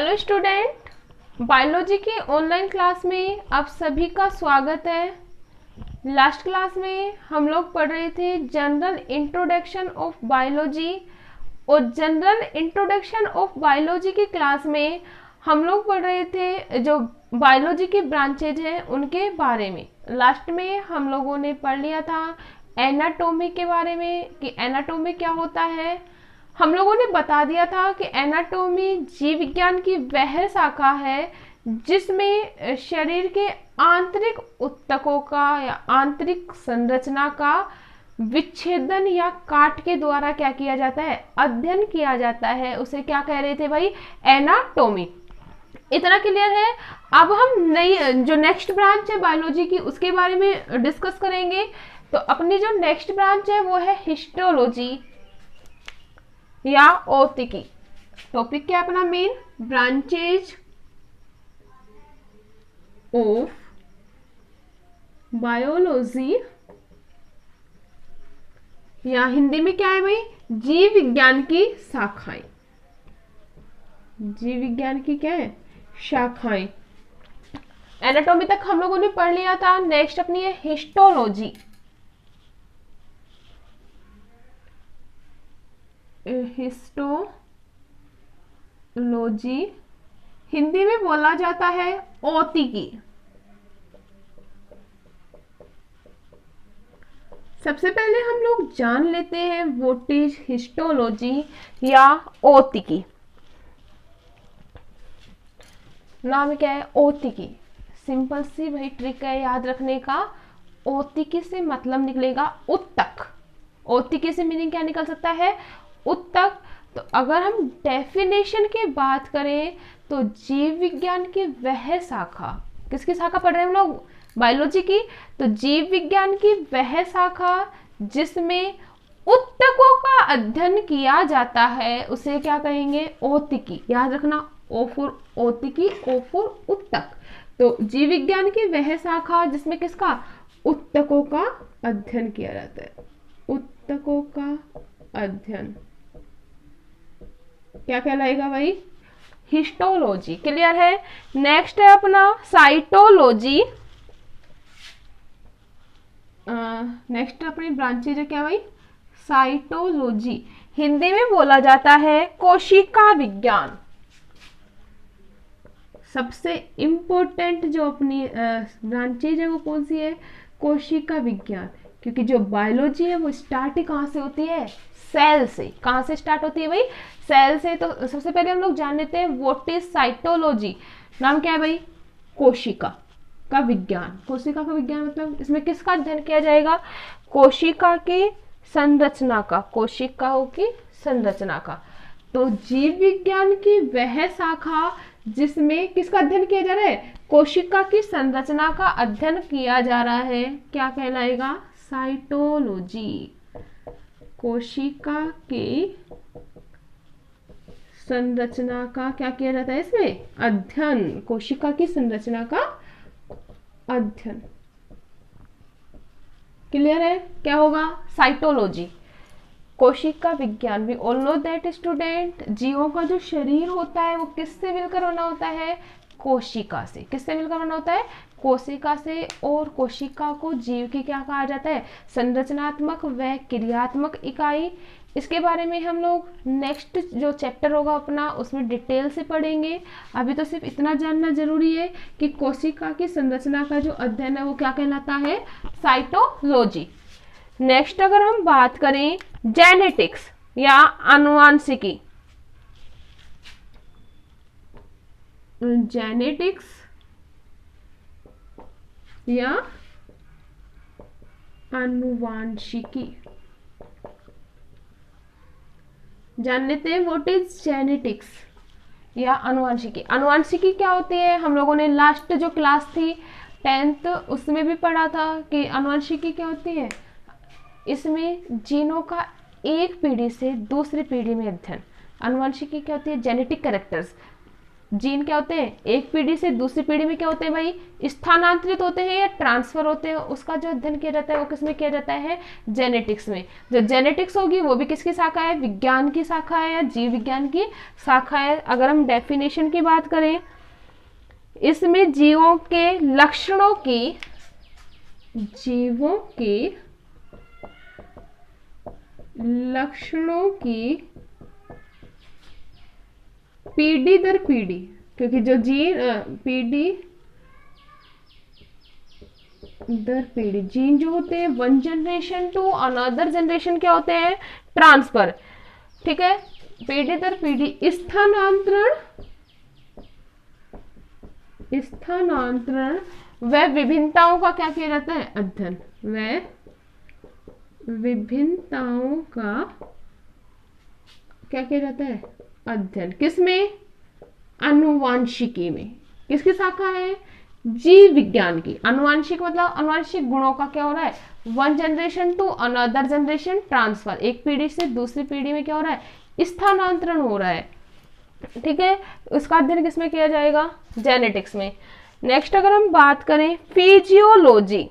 Hello student, biology की online class में आप सभी का स्वागत है। लास्ट क्लास में हम लोग पढ़ रहे थे जनरल इंट्रोडक्शन ऑफ बायोलॉजी, और जनरल इंट्रोडक्शन ऑफ बायोलॉजी की क्लास में हम लोग पढ़ रहे थे जो बायोलॉजी की ब्रांचेज हैं उनके बारे में। लास्ट में हम लोगों ने पढ़ लिया था एनाटॉमी के बारे में कि एनाटॉमी क्या होता है। हम लोगों ने बता दिया था कि एनाटॉमी जीव विज्ञान की वह शाखा है जिसमें शरीर के आंतरिक ऊतकों का या आंतरिक संरचना का विच्छेदन या काट के द्वारा क्या किया जाता है, अध्ययन किया जाता है। उसे क्या कह रहे थे भाई, एनाटॉमी। इतना क्लियर है। अब हम नई जो नेक्स्ट ब्रांच है बायोलॉजी की उसके बारे में डिस्कस करेंगे। तो अपनी जो नेक्स्ट ब्रांच है वो है हिस्टोलॉजी या औतिकी। टॉपिक क्या अपना मेन, ब्रांचेज ऑफ बायोलॉजी, या हिंदी में क्या है भाई, जीव विज्ञान की शाखाएं। जीव विज्ञान की क्या है, शाखाएं। एनाटॉमी तक हम लोगों ने पढ़ लिया था। नेक्स्ट अपनी है हिस्टोलॉजी। हिस्टोलॉजी हिंदी में बोला जाता है औतिकी। सबसे पहले हम लोग जान लेते हैं व्हाट इज हिस्टोलॉजी या औतिकी। नाम क्या है, औतिकी। सिंपल सी भाई ट्रिक है याद रखने का। औतिकी से मतलब निकलेगा उत्तक। औतिकी से मीनिंग क्या निकल सकता है, उत्तक। तो अगर हम डेफिनेशन की बात करें तो जीव विज्ञान की वह शाखा, किसकी शाखा पढ़ रहे हैं हम लोग, बायोलॉजी की। तो जीव विज्ञान की वह शाखा जिसमें उत्तकों का अध्ययन किया जाता है उसे क्या कहेंगे, औतिकी। याद रखना, ओ फॉर औतिकी, ओ फॉर उत्तक। तो जीव विज्ञान की वह शाखा जिसमें किसका, उत्तकों का अध्ययन किया जाता है। उत्तकों का अध्ययन क्या कहलाएगा भाई, हिस्टोलॉजी। क्लियर है। नेक्स्ट है अपना साइटोलॉजी। नेक्स्ट अपनी ब्रांचेज है क्या भाई, साइटोलॉजी। हिंदी में बोला जाता है कोशिका विज्ञान। सबसे इंपॉर्टेंट जो अपनी ब्रांचेज है वो कौन सी है, कोशिका विज्ञान। क्योंकि जो बायोलॉजी है वो स्टार्ट ही कहाँ से होती है, सेल से। कहाँ से स्टार्ट होती है भाई, सेल से। तो सबसे पहले हम लोग जान लेते हैं व्हाट इज साइटोलॉजी। नाम क्या है भाई, कोशिका का विज्ञान। कोशिका का विज्ञान मतलब इसमें किसका अध्ययन किया जाएगा, कोशिका की संरचना का, कोशिकाओं की संरचना का। तो जीव विज्ञान की वह शाखा जिसमें किसका अध्ययन किया जा रहा है, कोशिका की संरचना का अध्ययन किया जा रहा है, क्या कहलाएगा, साइटोलॉजी। कोशिका की संरचना का क्या किया जाता है इसमें, अध्ययन। कोशिका की संरचना का अध्ययन। क्लियर है, क्या होगा, साइटोलॉजी, कोशिका विज्ञान। We all know that student, जीवों का जो शरीर होता है वो किससे मिलकर बना होता है, कोशिका से। किससे मिलकर बना होता है, कोशिका से। और कोशिका को जीव की क्या कहा जाता है, संरचनात्मक व क्रियात्मक इकाई। इसके बारे में हम लोग नेक्स्ट जो चैप्टर होगा अपना उसमें डिटेल से पढ़ेंगे। अभी तो सिर्फ इतना जानना जरूरी है कि कोशिका की संरचना का जो अध्ययन है वो क्या कहलाता है, साइटोलॉजी। नेक्स्ट अगर हम बात करें जेनेटिक्स या आनुवांशिकी। जेनेटिक्स या आनुवांशिकी जान लेते हैं व्हाट इज जेनेटिक्स या आनुवांशिकी। आनुवांशिकी क्या होती है, हम लोगों ने लास्ट जो क्लास थी 10th उसमें भी पढ़ा था कि आनुवांशिकी क्या होती है। इसमें जीनों का एक पीढ़ी से दूसरी पीढ़ी में अध्ययन। आनुवंशिकी क्या होती है, जेनेटिक कैरेक्टर्स। जीन क्या होते हैं, एक पीढ़ी से दूसरी पीढ़ी में क्या होते हैं भाई, स्थानांतरित होते हैं या ट्रांसफर होते हैं। उसका जो अध्ययन किया जाता है वो किसमें किया जाता है, जेनेटिक्स में। जो जेनेटिक्स होगी वो भी किसकी शाखा है, विज्ञान की शाखा है या जीव विज्ञान की शाखा है। अगर हम डेफिनेशन की बात करें, इसमें जीवों के लक्षणों की, जीवों के लक्षणों की पीढ़ी दर पीढ़ी, क्योंकि जो जीन पीढ़ी दर पीढ़ी, जीन जो होते हैं one generation to another generation क्या होते हैं, ट्रांसफर। ठीक है, पीढ़ी दर पीढ़ी स्थानांतरण, स्थानांतरण व विभिन्नताओं का क्या किया जाता है, अध्ययन। व विभिन्नताओं का क्या किया जाता है, अध्ययन। किसमें, आनुवांशिकी में। किसकी शाखा है, जीव विज्ञान की। आनुवांशिक मतलब आनुवांशिक गुणों का क्या हो रहा है, one generation to another generation transfer, एक पीढ़ी से दूसरी पीढ़ी में क्या हो रहा है, स्थानांतरण हो रहा है। ठीक है, उसका अध्ययन किसमें किया जाएगा, जेनेटिक्स में। नेक्स्ट अगर हम बात करें फिजियोलॉजी,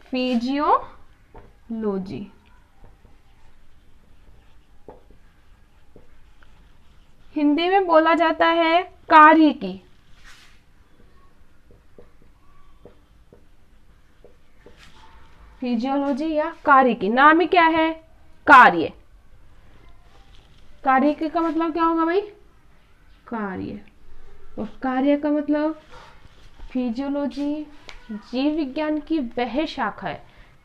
फिजियोलॉजी हिंदी में बोला जाता है कार्य की। फिजियोलॉजी या कार्य की, नाम ही क्या है, कार्य। कार्य का मतलब क्या होगा भाई, कार्य। और कार्य का मतलब, फिजियोलॉजी जीव विज्ञान की वह शाखा है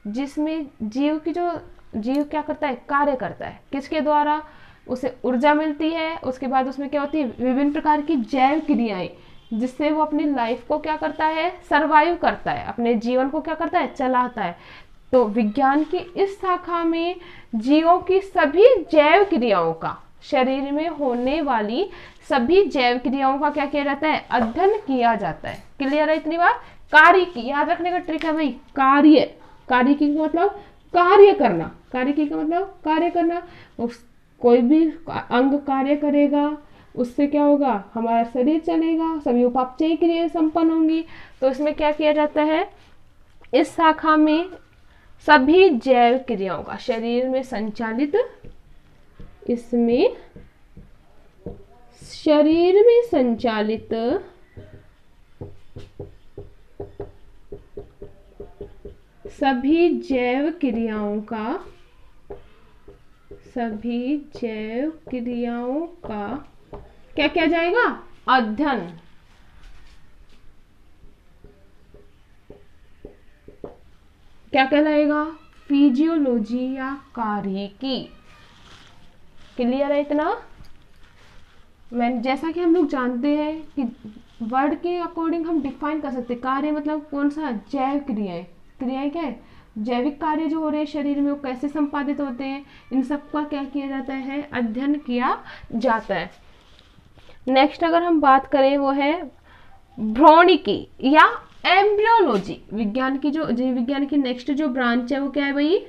जिसमें जीव की जो, जीव क्या करता है, कार्य करता है। किसके द्वारा, उसे ऊर्जा मिलती है, उसके बाद उसमें क्या होती है, विभिन्न प्रकार की जैव क्रियाएं, जिससे वो अपनी लाइफ को क्या करता है, सरवाइव करता है, अपने जीवन को क्या करता है, चलाता है। तो विज्ञान की इस शाखा में जीवों की सभी जैव क्रियाओं का, शरीर में होने वाली सभी जैव क्रियाओं का क्या किया जाता है, अध्ययन किया जाता है। क्लियर है इतनी बात। कार्य की याद रखने का ट्रिक है भाई, कार्य। कार्य की का मतलब कार्य करना, कार्य की का मतलब कार्य करना। कोई भी अंग कार्य करेगा, उससे क्या होगा, हमारा शरीर चलेगा, सभी उपापचय क्रियाएं संपन्न होंगी। तो इसमें क्या किया जाता है, इस शाखा में सभी जैव क्रियाओं का शरीर में संचालित, इसमें शरीर में संचालित सभी जैव क्रियाओं का, सभी जैव क्रियाओं का क्या किया जाएगा, अध्ययन। क्या कहलाएगा, फिजियोलॉजी या कार्यकी। क्लियर है इतना। मैं जैसा कि हम लोग जानते हैं कि वर्ड के अकॉर्डिंग हम डिफाइन कर सकते हैं, कार्य मतलब कौन सा, जैव क्रियाएं। क्रियाएं क्या है, जैविक कार्य जो हो रहे हैं शरीर में वो कैसे संपादित होते हैं, इन सब का क्या किया जाता है, अध्ययन किया जाता है। नेक्स्ट अगर हम बात करें वो है भ्रूणिकी या एम्ब्रियोलॉजी। विज्ञान की जो जीव विज्ञान की नेक्स्ट जो ब्रांच है वो क्या है भाई,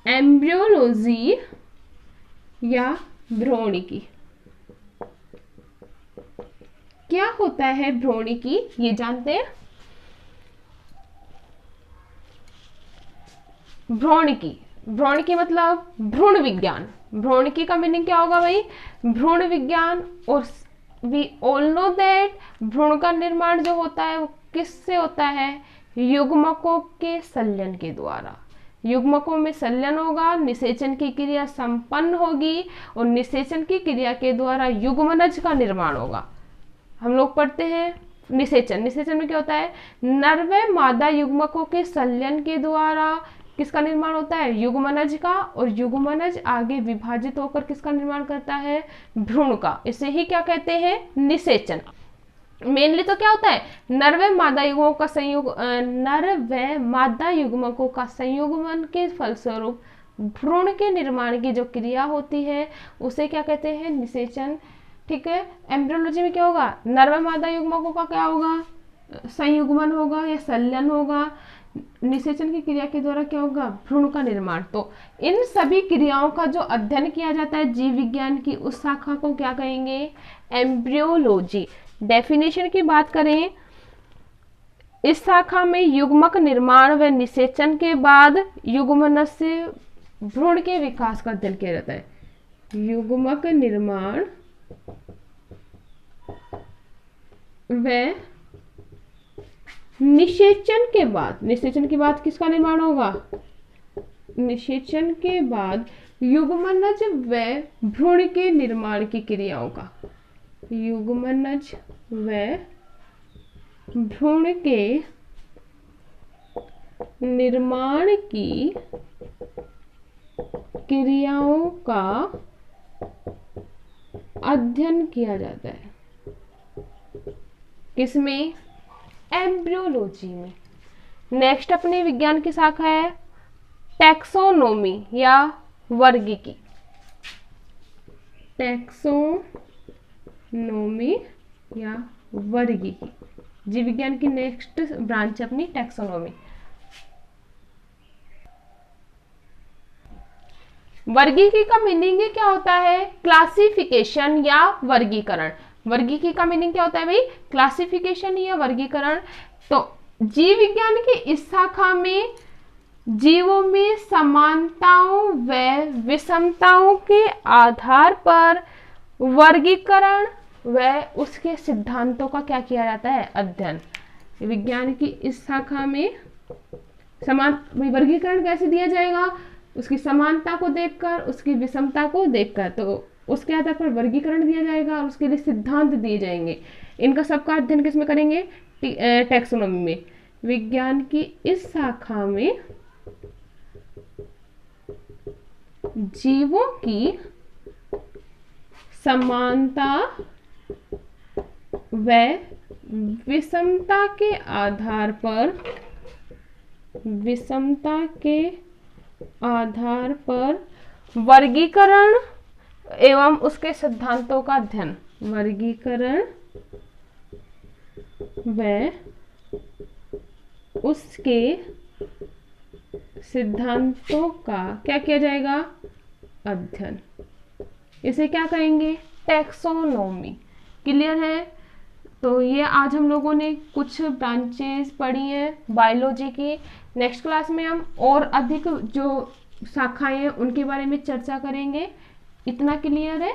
एम्ब्रियोलॉजी या भ्रूणिकी। क्या होता है भ्रूणिकी, ये जानते हैं। भ्रूणिकी, भ्रूणिकी मतलब भ्रूण विज्ञान। भ्रूणिकी का मीनिंग क्या होगा भाई, भ्रूण विज्ञान। और वी ऑल नो दैट भ्रूण का निर्माण जो होता है वो किससे होता है, युग्मकों के संलयन के द्वारा। युग्मकों में संलयन होगा, निषेचन की क्रिया संपन्न होगी और निषेचन की क्रिया के द्वारा युग्मनज का निर्माण होगा। हम लोग पढ़ते हैं निषेचन। निषेचन में क्या होता है, नर व मादा युग्मकों के संलयन के द्वारा किसका निर्माण होता है, युग्मनज का। और युग्मनज आगे विभाजित होकर किसका निर्माण करता है, भ्रूण का। इसे ही क्या कहते हैं, निषेचन। मेनली तो क्या होता है, नर व मादा युग्मकों का संयोग, नर व मादा युग्मकों का संयुग्मन के फलस्वरूप भ्रूण के निर्माण की जो क्रिया होती है उसे क्या कहते हैं, निषेचन। ठीक है, एम्ब्रियोलॉजी में क्या होगा, नर व मादा युग्मकों का क्या होगा, संयुग्मन होगा या संलयन होगा, निषेचन की क्रिया के द्वारा क्या होगा, भ्रूण का निर्माण। तो इन सभी क्रियाओं का जो अध्ययन किया जाता है जीव विज्ञान की उस शाखा को क्या कहेंगे, एम्ब्रियोलॉजी। डेफिनेशन की बात करें, इस शाखा में युग्मक निर्माण व निषेचन के बाद युग्मनज से भ्रूण के विकास का अध्ययन किया जाता है। युग्मक निर्माण व निषेचन के बाद, निषेचन के बाद किसका निर्माण होगा, निषेचन के बाद युग्मनज व भ्रूण के निर्माण की क्रियाओं का, युग्मनज व भ्रूण के निर्माण की क्रियाओं का अध्ययन किया जाता है। किसमें, एम्ब्रियोलॉजी में। नेक्स्ट अपने विज्ञान की शाखा है टैक्सोनॉमी या वर्गीकी। टैक्सोनॉमी या वर्गीकी, जीव विज्ञान की नेक्स्ट ब्रांच है अपनी टैक्सोनॉमी। वर्गीकी का मीनिंग क्या होता है, क्लासिफिकेशन या वर्गीकरण। वर्गीकी का मीनिंग क्या होता है भाई, क्लासिफिकेशन या वर्गीकरण। तो जीव विज्ञान की इस शाखा में जीवों में समानताओं व विषमताओं के आधार पर वर्गीकरण व उसके सिद्धांतों का क्या किया जाता है, अध्ययन। विज्ञान की इस शाखा में वर्गीकरण कैसे दिया जाएगा, उसकी समानता को देखकर, उसकी विषमता को देखकर, तो उसके आधार पर वर्गीकरण दिया जाएगा और उसके लिए सिद्धांत दिए जाएंगे। इनका सबका अध्ययन किसमें करेंगे, टैक्सोनॉमी में। विज्ञान की इस शाखा में जीवों की समानता व विषमता के आधार पर, विषमता के आधार पर वर्गीकरण एवं उसके सिद्धांतों का अध्ययन, वर्गीकरण व उसके सिद्धांतों का क्या किया जाएगा, अध्ययन। इसे क्या कहेंगे, टैक्सोनॉमी। क्लियर है। तो ये आज हम लोगों ने कुछ ब्रांचेस पढ़ी हैं बायोलॉजी की। नेक्स्ट क्लास में हम और अधिक जो शाखाएं हैं उनके बारे में चर्चा करेंगे। इतना क्लियर है।